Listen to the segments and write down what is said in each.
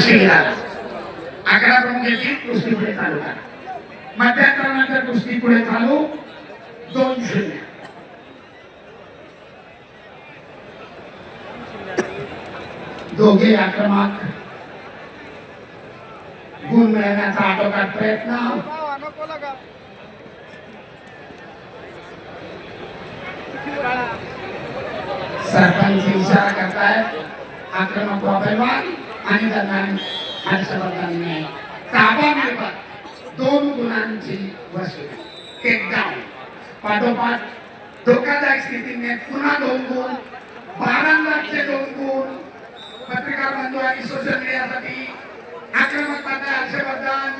कुस्ती झाला 11 प्रमुखांची कुस्ती पुढे चालू करा मध्यांतरानंतर कुस्ती पुढे चालू 2-0 दोघे आक्रमक गुण मिळवण्याचा आटोकाट प्रयत्न सरपंच इशारा करतायत आक्रमक पैलवान आणि दरम्यान हर्षवर्धनने ताबा मिळवत 2 गुणांची वसूली टेकडाऊन पाठोपाठ धोकादायक स्थितीने पुन्हा 2 गुण 12 2 गुण पत्रकार बंधू आणि सोशल मीडियासाठी आक्रमक पाहता हर्षवर्धन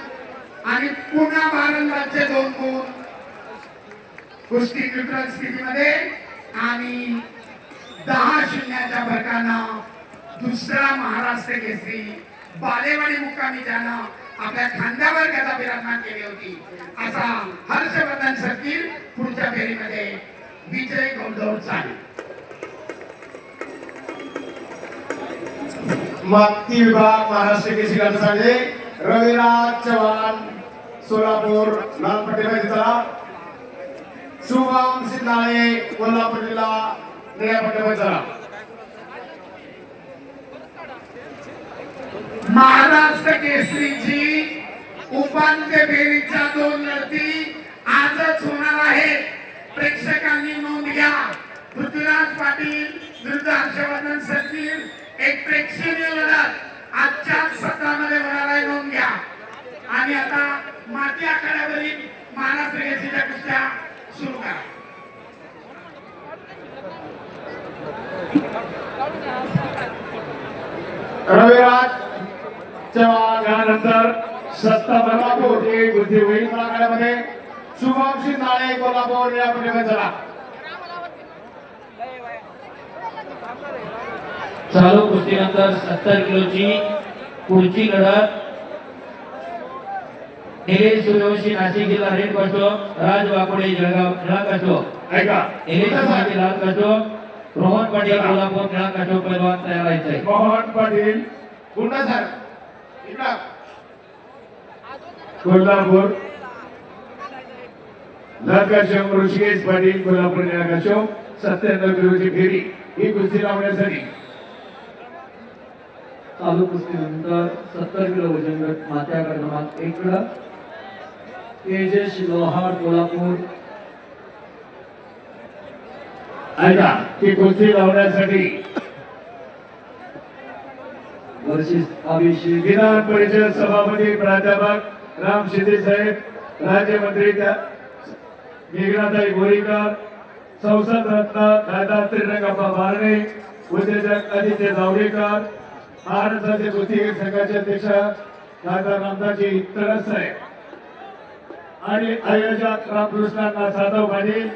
आणि पुन्हा 12 2 गुण कुस्ती न्यूट्रल स्थितीमध्ये आणि 10-0च्या फरकानं दुसरा महाराष्ट्र केसरी बालेवाडी मुक्कामी ज्यानं आपल्या खांद्यावर गदा विराजमान केली होती असा हर्षवर्धन सर्किल पुढच्या फेरीमध्ये विजय गोंधळ चालू माती विभाग महाराष्ट्र केसरी गटासाठी रविराज चव्हाण सोलापूर लाल पट्टीमध्ये चला शुभम सिन्नाळे कोल्हापूर जिल्हा निळ्या पट्टीमध्ये चला महाराष्ट्र केसरीची उपांत्य फेरीच्या 2 लढती आजच होणार आहेत प्रेक्षकांनी नोंद घ्या पृथ्वीराज पाटील विरुद्ध हर्षवर्धन सर्किल एक प्रेक्षणीय लढत आजच्याच सत्रामध्ये होणार आहे नोंद घ्या आणि आता माती आखाड्यावरील महाराष्ट्र केसरीच्या कुस्त्या सुरू करा रविराज चव्हाण यानंतर सत्ता बर्मापूर ही कुस्ती होईल आखाड्यामध्ये शुभम सिन्नाळे कोल्हापूर निळ्या पट्टीमध्ये चला चालू कुस्तीनंतर 70 किलोची पुढची लढत निलेश सूर्यवंशी नाशिक जिल्हा रेड कास्टो राज वाकोडे जळगाव निळा कास्टो ऐका निलेश सूर्यवंशी लाल कास्टो रोहन पाटील कोल्हापूर निळा कास्टो पैलवान तयार व्हायचे मोहन पाटील पुन्हा सर इकडं कोल्हापूर लाल कास्टो ऋषिकेश पाटील कोल्हापूर निळा कास्टो 97 किलोची फेरी ही कुस्ती लावण्यासाठी चालू कुस्तीनंतर 70 किलो वजन गट मात्या क्रमांक 1 कडे तेजस लोहार कोल्हापूर ऐका की कुस्ती लावण्यासाठी वर्षी अभिषेक विधान परिषद सभापती प्राध्यापक राम शिंदे साहेब राज्यमंत्री मेघनाताई बोरीकर संसद रत्न खासदार श्रीरंगप्पा बारणे उद्योजक आदित्य जावडेकर महाराष्ट्राचे कुस्तीगीर संघाचे अध्यक्ष खासदार रामदासजी तरस साहेब आणि आयोजक रामकृष्णांना साधव पाटील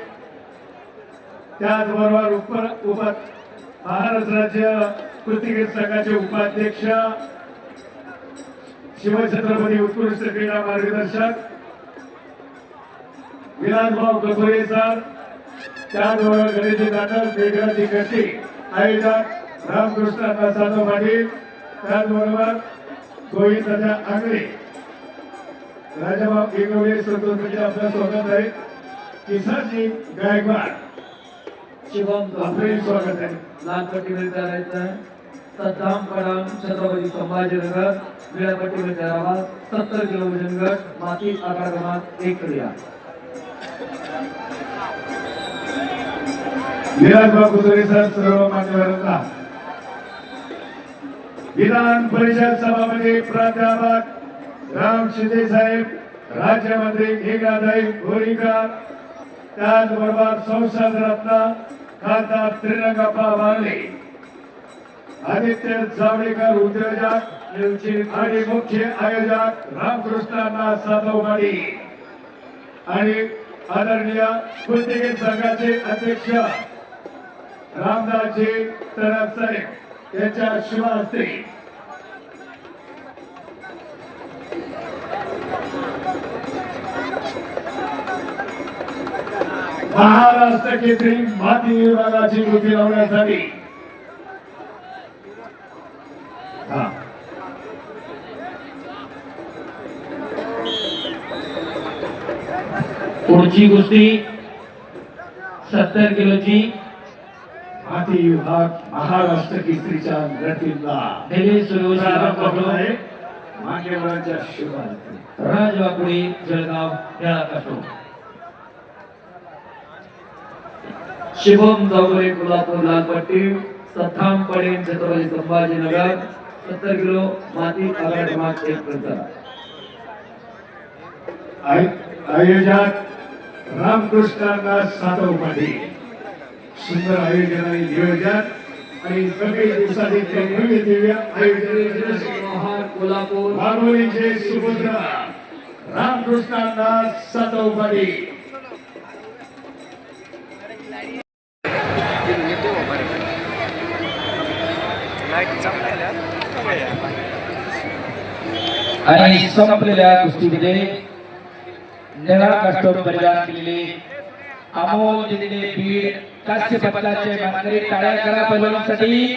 त्याचबरोबर महाराष्ट्र राज्य कुस्तीगीर संघाचे उपाध्यक्ष शिवछत्रपती उत्कृष्ट क्रीडा मार्गदर्शक विलासभाऊ कपुरे सर त्याचबरोबर गणेश नाटक वेगळाची गती आयोजक रामकृष्ण साधव पाटील त्याचबरोबर गोविंदाच्या आंगळे राजाभाऊ एकवडे स्वतंत्र आपलं स्वागत आहे किसनजी गायकवाड शिवम आपले स्वागत आहे लाल पट्टीमध्ये तयार व्हायचं सद्दाम कडाम छत्रपती संभाजीनगर निळ्या पट्टीमध्ये तयार व्हा 70 किलो वजन गट माती आकार क्रमांक 1 कडे या विलासभाऊ कुतुरे सर सर्व मान्यवरांना विधान परिषद सभापती प्राध्यापक राम शिंदे साहेब राज्यमंत्री मेघनाताई बोरीकर त्याचबरोबर संसद रत्न खासदार श्रीरंगप्पा बारणे आदित्य जावडेकर उद्योजक आणि मुख्य आयोजक रामकृष्णांना साधव पाटील आणि आदरणीय कुस्तीगीर संघाचे अध्यक्ष रामदासजी तरस साहेब यांच्या शुभ हस्ते महाराष्ट्र केसरी माती विभागाची कुस्ती लावण्यासाठी पुढची कुस्ती 70 किलोची माती विभाग महाराष्ट्र केसरीच्या लढतीला दिल्ली सुरू प्रारंभ होत आहे. मान्यवरांच्या शुभार्थी राजवाकुडी जळगाव या काटो शिवम जावरे कोल्हापूर लालपट्टी सथाम पडेन छत्रपती संभाजीनगर 70 किलो माती आघाड क्रमांक 1 पर्यंत आयोजक रामकृष्णांना सातव पाटील सुंदर आयोजन आणि नियोजन आणि सगळे दिवसाचे ते भव्य दिव्य आयोजन महार कोल्हापूर भागवलीचे सुपुत्र रामकृष्णांना सातव पाटील आणि संपलेल्या कुस्तीमध्ये निळा कास्टूम परिधान केलेले अमोल दिलेले बीड कास्य पदकाचे मानकरी टाळ्या करा पैलवानांसाठी.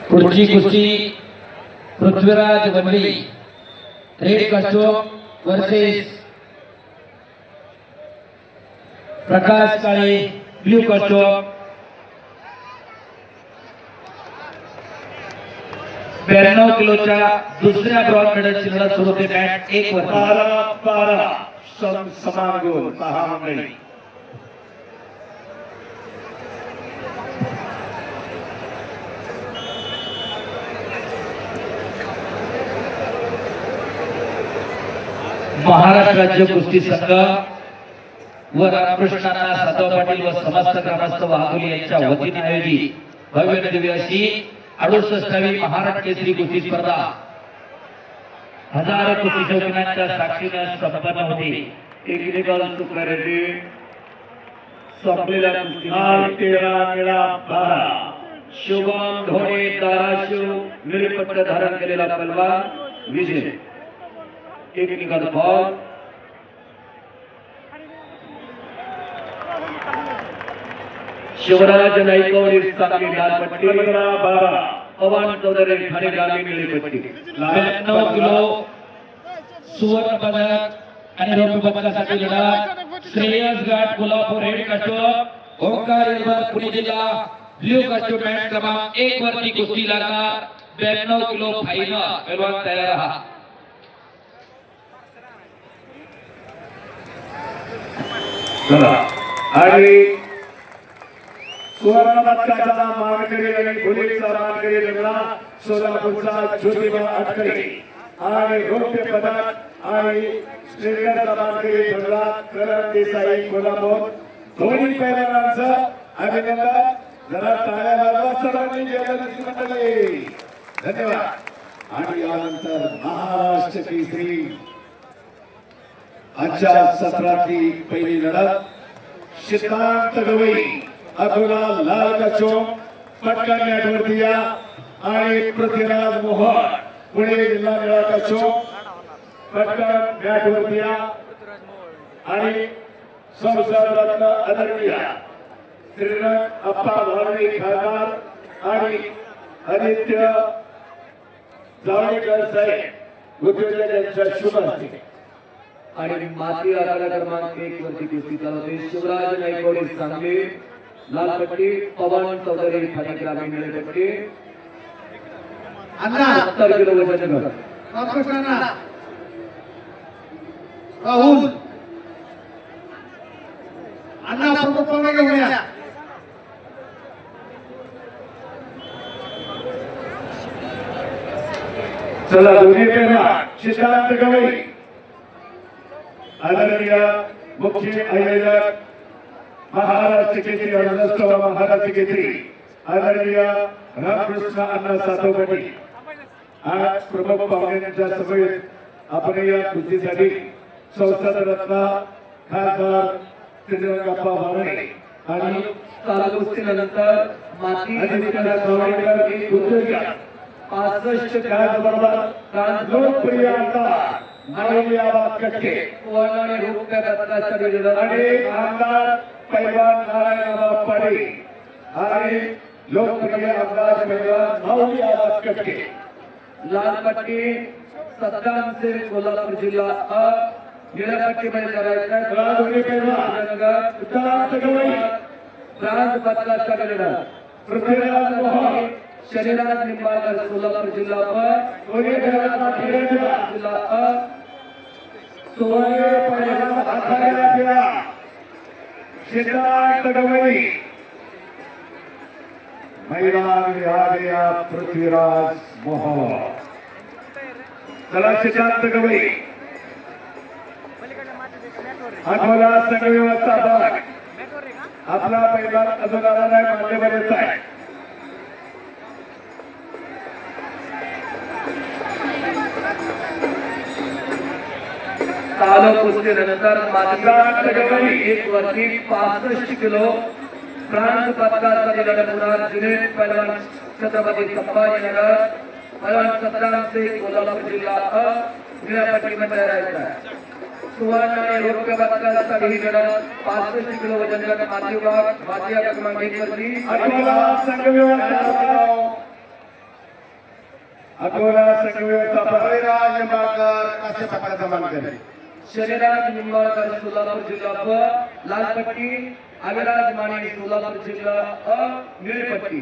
पुढची कुस्ती Prithviraj Vanve red costume versus Prakash Kale blue costume 92 किलोच्या दुसऱ्या ब्रॉन्झ मेडलची लढत सुरू होते. मॅच 1 वर 12 समान गोल 10 मंडळी. महाराष्ट्र राज्य कुस्ती संघ व रामकृष्णांना सातव पाटील व समस्त ग्रामस्थ वाघोली यांच्या वतीने आयोजित भव्य दिव्य अशी 68वी महाराष्ट्र केसरी कुस्ती स्पर्धा हजारो कुस्ती शौकीनांच्या साक्षीने संपन्न होती. टेक्निकल सुपररेडी संपलेल्या कुस्तीमध्ये 13 निळा 12 शुभम धोणे धाराशिव निळपट्ट धारण केलेला पलवान विजय. टेक्निकल बॉल शिवराज नाईकवाडी सांगली लालपट्टी 12 पवन चौधरी ठाणे ग्रामीण निळपट्टी. 92 किलो सुवर्ण पदक आणि रौप्य पदकासाठी लढत श्रेयस घाट कोल्हापूर रेड कास्टूम ओंकार येलवार पुणे जिल्हा ब्ल्यू कास्टूम मॅच क्रमांक 1 वरती कुस्ती लागणार. 92 किलो फायनल पैलवान तयार राहा. आणि सुवर्ण पदकाचा मानकरी आणि भुलीचा मानकरी लग्ना सोलापूरचा ज्योतिबा अटकरे आणि रौप्य पदक आणि श्रीलंकेचा मानकरी ठरला करण देसाई कोल्हापूर. दोन्ही पैलवानांचं अभिनंदन. जरा टाळ्या वाजवा सर्वांनी जयललित मंडळी. धन्यवाद. आणि यानंतर महाराष्ट्र केसरी आजच्या सत्रातली पहिली लढत सिद्धांत गवई अकोला लाल कास्टूम पटकन मॅटवरती या आणि पृथ्वीराज मोहन पुणे जिल्हा निळा कास्टूम पटकन मॅटवरती या आणि संसदरत्न आदरणीय श्रीरंग अप्पा भावणे खासदार आणि आदित्य जावडेकर साहेब उद्योजक यांच्या शुभ हस्ते. आणि माती आघाड क्रमांक 1 वरती कुस्ती चालू होते. शिवराज नाईकवाडी सांगली लालपट्टी पवन चौधरी ठाणे ग्रामीण निळपट्टी. 70 किलो वजन गट रामकृष्णांना राहुल अण्णा प्रमुख पाहुणे घेऊन या. चला दोन्ही पैलवान सिद्धांत गवई आदरणीय मुख्य आयोजक महाराष्ट्र केसरी अर्धस्तव महाराष्ट्र केसरी आदरणीय रामकृष्ण अण्णा सातव पाटील आज प्रमुख पाहुण्यांच्या समवेत आपण या कुस्तीसाठी संसद रत्न खासदार श्रीरंग अप्पा भावणे आणि चालू कुस्तीनंतर माती आदित्य जावडेकर उद्योजक 65 त्याचबरोबर लोकप्रिय आमदार नारायणबाबा कटके आणि रौप्य पदकासाठी लढत आणि आमदार पैलवान नारायणबाबा पाटील आणि लोकप्रिय आमदार पैलवान माऊलीबाबा कटके लाल पट्टी सद्दाम से कोल्हापूर जिल्हा अ निळ्या पट्टीमध्ये करायचा आहे राजवडी पैलवान सिद्धार्थ गवई ब्रांज पदकाचा लढा पृथ्वीराज मोहोळ शनिराज निंबाळकर सोलापूर जिल्हा अ दोन्ही खेळाडू खेळाडूला जिल्हा अ सोने पैलवान आखाड्याला सिद्धार्थ गवई मैदान में आ गया पृथ्वीराज मोहोळ चला सिद्धार्थ गवई अकोला संघ व्यवस्थापक आपला पैलवान अजून आला नाही मान्यवरच आहे चालू कुस्तीनंतर मात्र एक वरती 65 किलो ब्रांज पदकाचा लढा होणार जुनेद पैलवान छत्रपती संभाजीनगर पैलवान सद्दाम से कोल्हापूर जिल्हा अ निळ्या पट्टीमध्ये राहायचा आहे सुवर्ण आणि रौप्य पदकासाठी ही लढत 65 किलो वजन गट माती विभाग माती क्रमांक 1 वरती अकोला संघ व्यवस्थापक अकोला संघ व्यवस्थापक राज निंबाळकर असे पदकाचा मानकरी शनिराज निंबाळकर सोलापूर जिल्हा ब लाल पट्टी अविराज माने सोलापूर जिल्हा अ निळी पट्टी